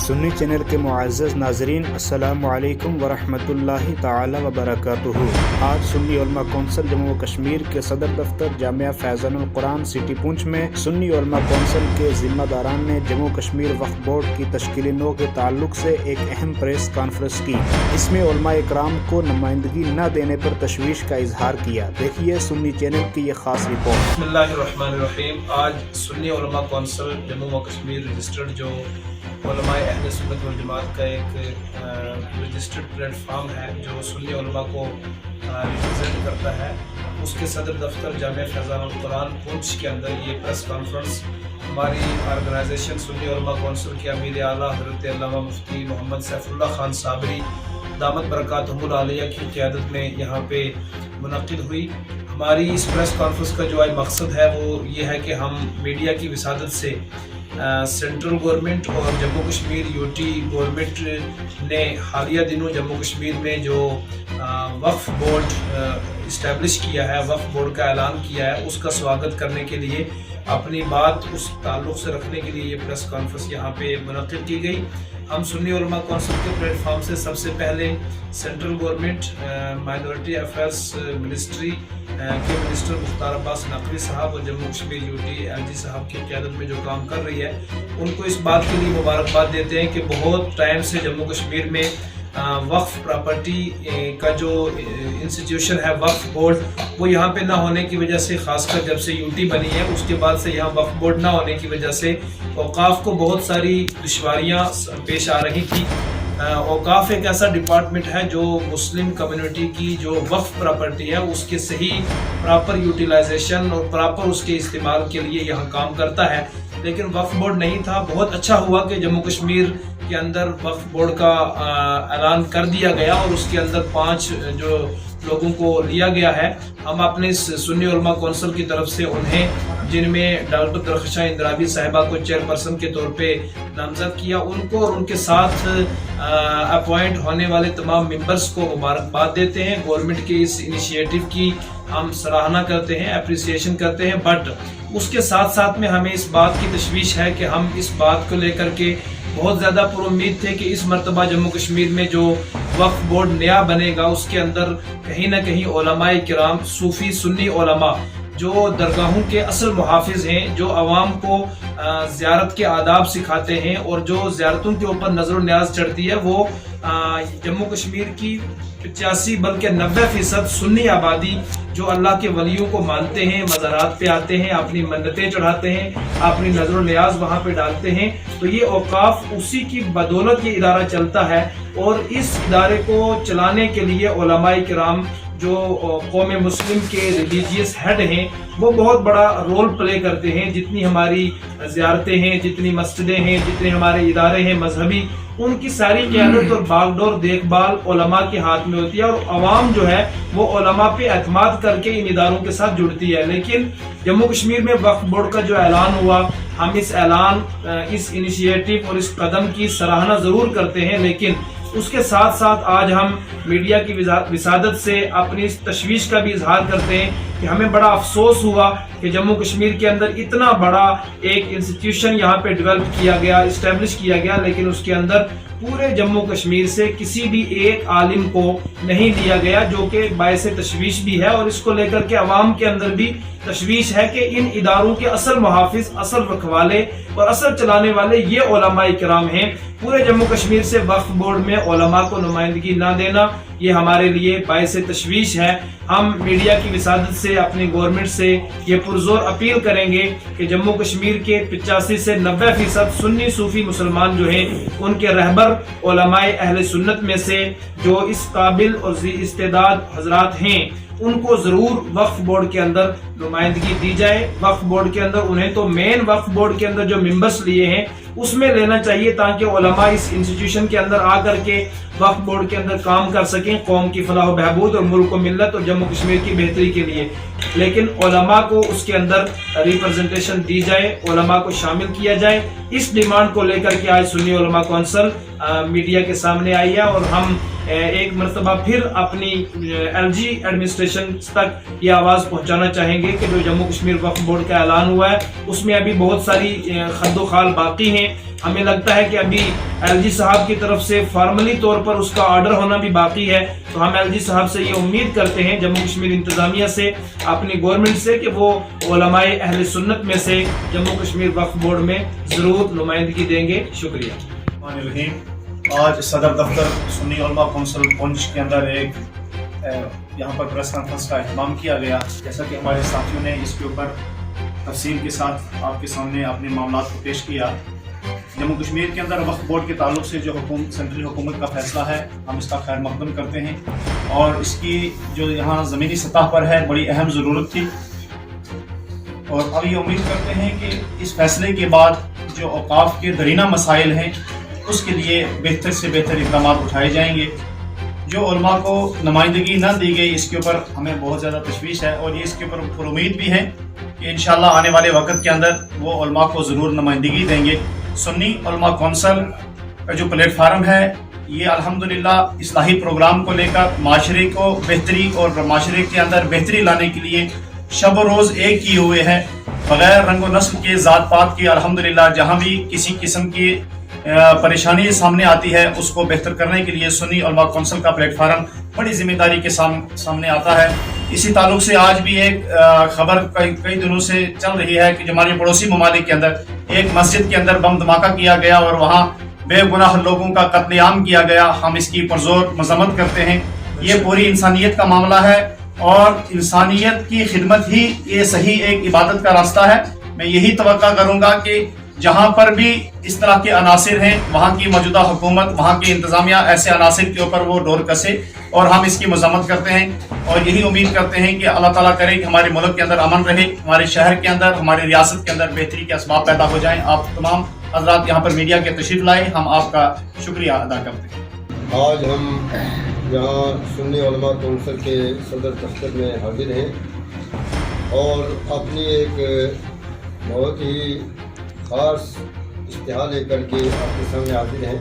سنی channel کے معزز ناظرین، السلام علیکم ورحمۃ اللہ تعالی وبرکاتہ۔ آج سنی علماء کونسل جموں و کشمیر کے صدر دفتر جامعہ فیضان القرآن سٹی پونچھ میں سنی علماء کونسل کے ذمہ داران نے جموں کشمیر وقف بورڈ کی تشکیل نو کے تعلق سے ایک اہم پریس کانفرنس کی۔ اس میں علماء اکرام کو نمائندگی نہ دینے پر تشویش کا اظہار کیا۔ دیکھیے سنی چینل کی یہ خاص رپورٹ۔ بسم اللہ الرحمن الرحیم۔ آج سنی علماء کونسل جموں و کشمیر رجسٹرڈ جو علماء اہل سنت والجماعت کا ایک رجسٹرڈ پلیٹ فارم ہے جو سنی علماء کو ریپرزینٹ کرتا ہے، اس کے صدر دفتر جامعہ فیضان القرآن پونچھ کے اندر یہ پریس کانفرنس ہماری آرگنائزیشن سنی علماء کونسل کے امیر اعلیٰ حضرت علامہ مفتی محمد سیف اللہ خان صابری دامت برکاتہم العالیہ کی قیادت میں یہاں پہ منعقد ہوئی۔ ہماری اس پریس کانفرنس کا جو مقصد ہے وہ یہ ہے کہ ہم میڈیا کی وسادت سے سینٹرل گورنمنٹ اور جموں کشمیر یوٹی گورنمنٹ نے حالیہ دنوں جموں کشمیر میں جو وقف بورڈ اسٹیبلش کیا ہے، وقف بورڈ کا اعلان کیا ہے، اس کا سواگت کرنے کے لیے، اپنی بات اس تعلق سے رکھنے کے لیے یہ پریس کانفرنس یہاں پہ منعقد کی گئی۔ ہم سنی علماء کونسل کے پلیٹ فارم سے سب سے پہلے central government minority affairs ministry کے منسٹر مختار عباس نقوی صاحب اور Jammu Kashmir UT L G صاحب کی قیادت میں جو کام کر رہی ہے، ان کو اس بات کے لیے مبارکباد دیتے ہیں کہ بہت ٹائم سے جموں کشمیر میں وقف پراپرٹی کا جو انسٹیٹیوشن ہے وقف بورڈ، وہ یہاں پہ نہ ہونے کی وجہ سے، خاص کر جب سے یوٹی بنی ہے اس کے بعد سے یہاں وقف بورڈ نہ ہونے کی وجہ سے اوقاف کو بہت ساری دشواریاں پیش آ رہی تھی۔ اوقاف ایک ایسا ڈپارٹمنٹ ہے جو مسلم کمیونٹی کی جو وقف پراپرٹی ہے اس کے صحیح پراپر یوٹیلائزیشن اور پراپر اس کے استعمال کے لیے یہاں کام کرتا ہے، لیکن وقف بورڈ نہیں تھا۔ بہت اچھا ہوا کہ جموں کشمیر کے اندر وقف بورڈ کا اعلان کر دیا گیا اور اس کے اندر 5 جو لوگوں کو لیا گیا ہے۔ ہم اپنے سنی علماء کونسل کی طرف سے انہیں، جن میں ڈاکٹر درخشاں اندرابی صاحبہ کو چیئرپرسن کے طور پہ نامزد کیا، ان کو اور ان کے ساتھ اپوائنٹ ہونے والے تمام ممبرز کو مبارکباد دیتے ہیں۔ گورنمنٹ کے اس انیشیٹو کی ہم سراہنا کرتے ہیں، اپریسیشن کرتے ہیں، بٹ اس کے ساتھ ساتھ میں ہمیں اس بات کی تشویش ہے کہ ہم اس بات کو لے کر کے بہت زیادہ پر امید تھے کہ اس مرتبہ جموں کشمیر میں جو وقف بورڈ نیا بنے گا اس کے اندر کہیں نہ کہیں علماء کرام، صوفی سنی علماء جو درگاہوں کے اصل محافظ ہیں، جو عوام کو زیارت کے آداب سکھاتے ہیں اور جو زیارتوں کے اوپر نظر و نیاز چڑھتی ہے، وہ جموں کشمیر کی 85 بلکہ 90% سنی آبادی جو اللہ کے ولیوں کو مانتے ہیں، مزارات پہ آتے ہیں، اپنی منتیں چڑھاتے ہیں، اپنی نظر و نیاز وہاں پہ ڈالتے ہیں، تو یہ اوقاف اسی کی بدولت یہ ادارہ چلتا ہے۔ اور اس ادارے کو چلانے کے لیے علماء کرام جو قوم مسلم کے ریلیجیس ہیڈ ہیں وہ بہت بڑا رول پلے کرتے ہیں۔ جتنی ہماری زیارتیں ہیں، جتنی مسجدیں ہیں، جتنے ہمارے ادارے ہیں مذہبی، ان کی ساری قیادت اور باغ ڈور دیکھ بھال علماء کے ہاتھ میں ہوتی ہے، اور عوام جو ہے وہ علماء پہ اعتماد کر کے ان اداروں کے ساتھ جڑتی ہے۔ لیکن جموں کشمیر میں وقف بورڈ کا جو اعلان ہوا، ہم اس اعلان، اس انیشیٹو اور اس قدم کی سراہنا ضرور کرتے ہیں، لیکن اس کے ساتھ ساتھ آج ہم میڈیا کی وسادت سے اپنی اس تشویش کا بھی اظہار کرتے ہیں کہ ہمیں بڑا افسوس ہوا کہ جموں کشمیر کے اندر اتنا بڑا ایک انسٹیٹیوشن یہاں پہ ڈیولپ کیا گیا، اسٹیبلش کیا گیا، لیکن اس کے اندر پورے جموں کشمیر سے کسی بھی ایک عالم کو نہیں لیا گیا، جو کہ باعث تشویش بھی ہے۔ اور اس کو لے کر کے عوام کے اندر بھی تشویش ہے کہ ان اداروں کے اصل محافظ، اصل رکھوالے اور اصل چلانے والے یہ علماء کرام ہیں۔ پورے جموں کشمیر سے وقف بورڈ میں علماء کو نمائندگی نہ دینا یہ ہمارے لیے باعث تشویش ہے۔ ہم میڈیا کی وسادت سے اپنی گورنمنٹ سے یہ پرزور اپیل کریں گے کہ جموں کشمیر کے 85 سے 90% سنی صوفی مسلمان جو ہیں، ان کے رہبر علماء اہل سنت میں سے جو اس قابل اور ذی استعداد حضرات ہیں، ان کو ضرور وقف بورڈ کے اندر نمائندگی دی جائے۔ وقف بورڈ کے اندر انہیں تو مین وقف بورڈ کے اندر جو ممبرس لیے ہیں اس میں لینا چاہیے، تاکہ علماء اس انسٹیٹیوشن کے اندر آ کر کے وقف بورڈ کے اندر کام کر سکیں قوم کی فلاح و بہبود اور ملک و ملت اور جموں کشمیر کی بہتری کے لیے۔ لیکن علماء کو اس کے اندر ریپرزنٹیشن دی جائے، علماء کو شامل کیا جائے۔ اس ڈیمانڈ کو لے کر کے آج سنی علماء کونسل میڈیا کے سامنے آئی ہے، اور ہم ایک مرتبہ پھر اپنی LG ایڈمنسٹریشن تک یہ آواز پہنچانا چاہیں گے کہ جو جموں کشمیر وقف بورڈ کا اعلان ہوا ہے اس میں ابھی بہت ساری خد و خال باقی ہیں. ہمیں لگتا ہے کہ ابھی LG صاحب کی طرف سے فارملی طور پر اس کا آرڈر ہونا بھی باقی ہے. تو ہم LG صاحب سے یہ امید کرتے ہیں, جموں کشمیر انتظامیہ سے, اپنی گورنمنٹ سے, کہ وہ علماء اہل سنت میں سے جموں کشمیر وقف بورڈ میں ضرور نمائندگی دیں گے. شکریہ. آج صدر دفتر سنی علماء کونسل پونچھ کے اندر ایک یہاں پر پریس کانفرنس کا اہتمام کیا گیا. جیسا کہ ہمارے ساتھیوں نے اس کے اوپر تفصیل کے ساتھ آپ کے سامنے اپنے معاملات کو پیش کیا. جموں کشمیر کے اندر وقف بورڈ کے تعلق سے جو سینٹرل حکومت کا فیصلہ ہے ہم اس کا خیر مقدم کرتے ہیں, اور اس کی جو یہاں زمینی سطح پر ہے بڑی اہم ضرورت تھی, اور اب یہ امید کرتے ہیں کہ اس فیصلے کے بعد جو اوقاف کے درینہ مسائل ہیں اس کے لیے بہتر سے بہتر اقدامات اٹھائے جائیں گے. جو علماء کو نمائندگی نہ دی گئی اس کے اوپر ہمیں بہت زیادہ تشویش ہے, اور یہ اس کے اوپر پر امید بھی ہے کہ انشاءاللہ آنے والے وقت کے اندر وہ علماء کو ضرور نمائندگی دیں گے. سنی علماء کونسل کا جو پلیٹ فارم ہے یہ الحمدللہ اصلاحی پروگرام کو لے کر معاشرے کو بہتری اور معاشرے کے اندر بہتری لانے کے لیے شب و روز ایک کیے ہوئے ہے, بغیر رنگ و نسل کے, ذات پات کے. الحمدللہ جہاں بھی کسی قسم کی پریشانی سامنے آتی ہے اس کو بہتر کرنے کے لیے سنی علماء کونسل کا پلیٹ فارم بڑی ذمہ داری کے سامنے آتا ہے. اسی تعلق سے آج بھی ایک خبر کئی دنوں سے چل رہی ہے کہ ہمارے پڑوسی ممالک کے اندر ایک مسجد کے اندر بم دھماکہ کیا گیا اور وہاں بے گناہ لوگوں کا قتل عام کیا گیا. ہم اس کی پرزور مذمت کرتے ہیں. یہ پوری انسانیت کا معاملہ ہے, اور انسانیت کی خدمت ہی یہ صحیح ایک عبادت کا راستہ ہے. میں یہی توقع کروں گا کہ جہاں پر بھی اس طرح کے عناصر ہیں وہاں کی موجودہ حکومت, وہاں کی انتظامیہ ایسے عناصر کے اوپر وہ ڈور کسے, اور ہم اس کی مذمت کرتے ہیں. اور یہی امید کرتے ہیں کہ اللہ تعالیٰ کرے کہ ہمارے ملک کے اندر امن رہے, ہمارے شہر کے اندر, ہماری ریاست کے اندر بہتری کے اسباب پیدا ہو جائیں. آپ تمام حضرات یہاں پر میڈیا کے تشریف لائے, ہم آپ کا شکریہ ادا کرتے ہیں. آج ہم یہاں سنی علماء کونسل کے صدر دفتر میں حاضر ہیں اور اپنی ایک بہت ہی خاص اشتہار لے کر کے آپ کے سامنے حاضر ہیں.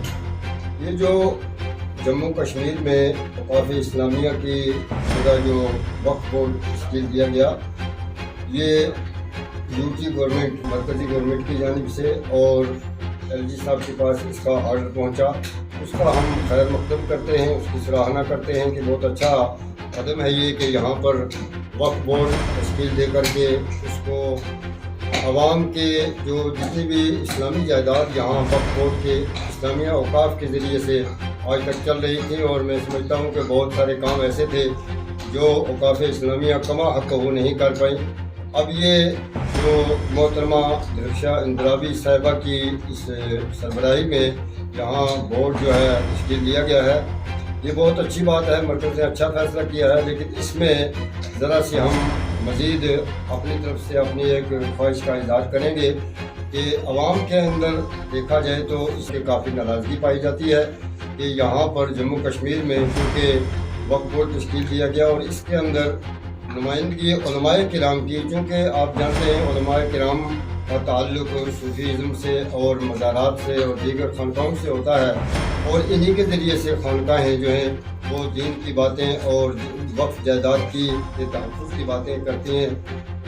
یہ جو جموں کشمیر میں اوقاف اسلامیہ کی جگہ جو وقف بورڈ تشکیل دیا گیا, یہ UT گورنمنٹ, مرکزی گورنمنٹ کی جانب سے اور LG صاحب کے پاس اس کا آرڈر پہنچا, اس کا ہم خیر مقدم کرتے ہیں, اس کی سراہنا کرتے ہیں کہ بہت اچھا قدم ہے یہ کہ یہاں پر وقف بورڈ تشکیل دے کر کے اس کو عوام کے جو جتنی بھی اسلامی جائیداد یہاں وقف بورڈ کے اسلامیہ اوقاف کے ذریعے سے آج تک چل رہی تھی, اور میں سمجھتا ہوں کہ بہت سارے کام ایسے تھے جو اوقاف اسلامیہ کما حق وہ نہیں کر پائیں. اب یہ جو محترمہ درخشاں اندرابی صاحبہ کی اس سربراہی میں یہاں بورڈ جو ہے تشکیل دیا گیا ہے, یہ بہت اچھی بات ہے. مرکز نے اچھا فیصلہ کیا ہے, لیکن اس میں ذرا سی ہم مزید اپنی طرف سے اپنی ایک خواہش کا اظہار کریں گے کہ عوام کے اندر دیکھا جائے تو اس کے کافی ناراضگی پائی جاتی ہے کہ یہاں پر جموں کشمیر میں چونکہ وقف بورڈ تشکیل دیا گیا اور اس کے اندر نمائندگی علماء کرام کی, چونکہ آپ جانتے ہیں علماء کرام کا تعلق صوفیزم سے اور مزارات سے اور دیگر خانقاہوں سے ہوتا ہے, اور انہی کے ذریعے سے خانقاہیں جو ہیں وہ دین کی باتیں اور وقف جائیداد کی تحفظ کی باتیں کرتی ہیں.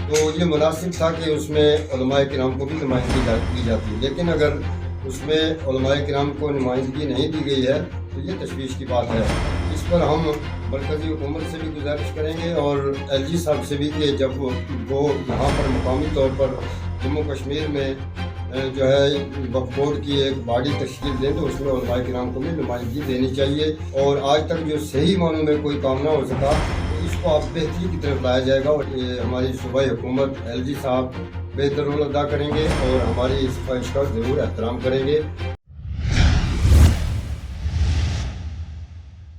تو یہ مناسب تھا کہ اس میں علماء کرام کو بھی نمائندگی دی جاتی, لیکن اگر اس میں علماء کرام کو نمائندگی نہیں دی گئی ہے تو یہ تشویش کی بات ہے. اس پر ہم مرکزی حکومت سے بھی گزارش کریں گے اور LG صاحب سے بھی کہ جب وہ یہاں پر مقامی طور پر جموں کشمیر میں جو ہے وقف بورڈ کی ایک باڈی تشکیل دیں تو اس میں علماء کرام کو بھی نمائندگی دینی چاہیے. اور آج تک جو صحیح معنوں میں کوئی کام نہ ہو سکا تو اس کو آپ بہتری کی طرف لایا جائے گا, اور ہماری صوبائی حکومت LG صاحب بہتر رول ادا کریں گے اور ہماری اس خواہش کا ضرور احترام کریں گے.